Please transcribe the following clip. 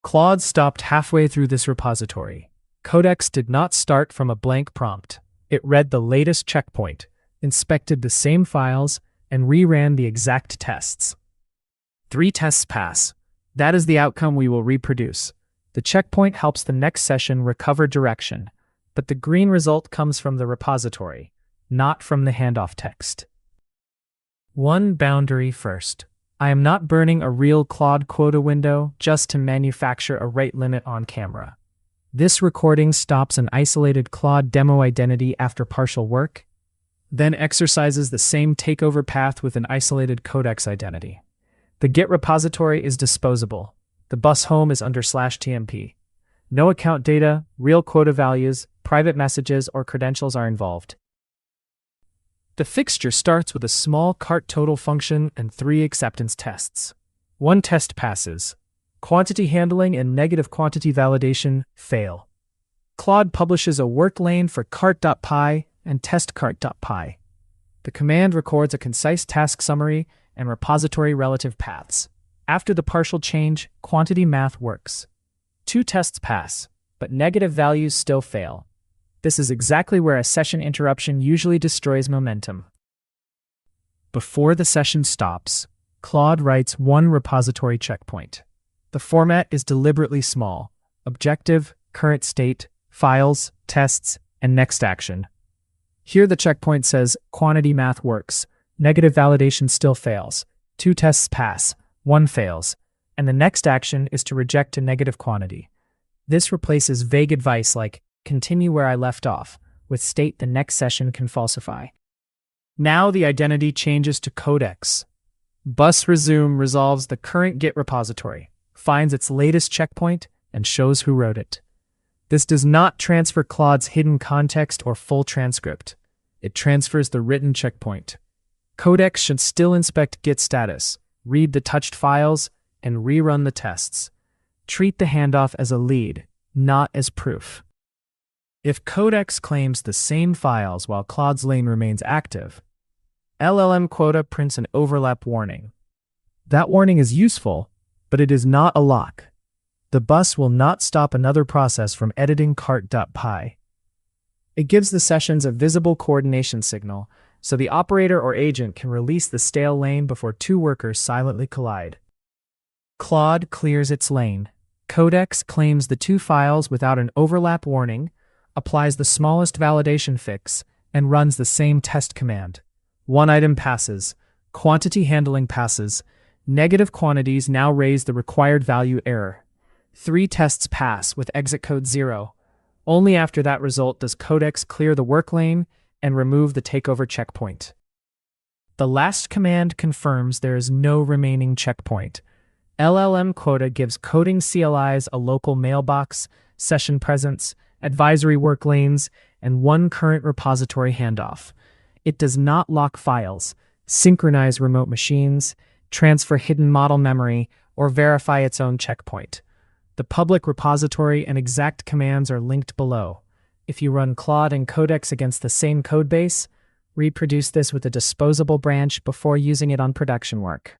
Claude stopped halfway through this repository. Codex did not start from a blank prompt. It read the latest checkpoint, inspected the same files, and reran the exact tests. 3 tests pass. That is the outcome we will reproduce. The checkpoint helps the next session recover direction, but the green result comes from the repository, not from the handoff text. One boundary first. I am not burning a real Claude quota window just to manufacture a rate limit on camera. This recording stops an isolated Claude demo identity after partial work, then exercises the same takeover path with an isolated Codex identity. The Git repository is disposable. The bus home is under /tmp. No account data, real quota values, private messages, or credentials are involved. The fixture starts with a small cart total function and 3 acceptance tests. 1 test passes. Quantity handling and negative quantity validation fail. Claude publishes a work lane for cart.py and testcart.py. The command records a concise task summary and repository relative paths. After the partial change, quantity math works. 2 tests pass, but negative values still fail. This is exactly where a session interruption usually destroys momentum. Before the session stops, Claude writes 1 repository checkpoint. The format is deliberately small: objective, current state, files, tests, and next action. Here the checkpoint says quantity math works, negative validation still fails, 2 tests pass, 1 fails, and the next action is to reject a negative quantity. This replaces vague advice like continue where I left off with state the next session can falsify. Now the identity changes to Codex. Bus resume resolves the current Git repository, finds its latest checkpoint, and shows who wrote it. This does not transfer Claude's hidden context or full transcript. It transfers the written checkpoint. Codex should still inspect Git status, read the touched files, and rerun the tests. Treat the handoff as a lead, not as proof. If Codex claims the same files while Claude's lane remains active, llmquota prints an overlap warning. That warning is useful, but it is not a lock. The bus will not stop another process from editing cart.py. It gives the sessions a visible coordination signal, so the operator or agent can release the stale lane before 2 workers silently collide. Claude clears its lane. Codex claims the 2 files without an overlap warning, applies the smallest validation fix, and runs the same test command. 1 item passes. Quantity handling passes. Negative quantities now raise the required value error. 3 tests pass with exit code 0. Only after that result does Codex clear the work lane and remove the takeover checkpoint. The last command confirms there is no remaining checkpoint. llmquota gives coding CLIs a local mailbox, session presence, advisory work lanes, and 1 current repository handoff. It does not lock files, synchronize remote machines, transfer hidden model memory, or verify its own checkpoint. The public repository and exact commands are linked below. If you run Claude and Codex against the same codebase, reproduce this with a disposable branch before using it on production work.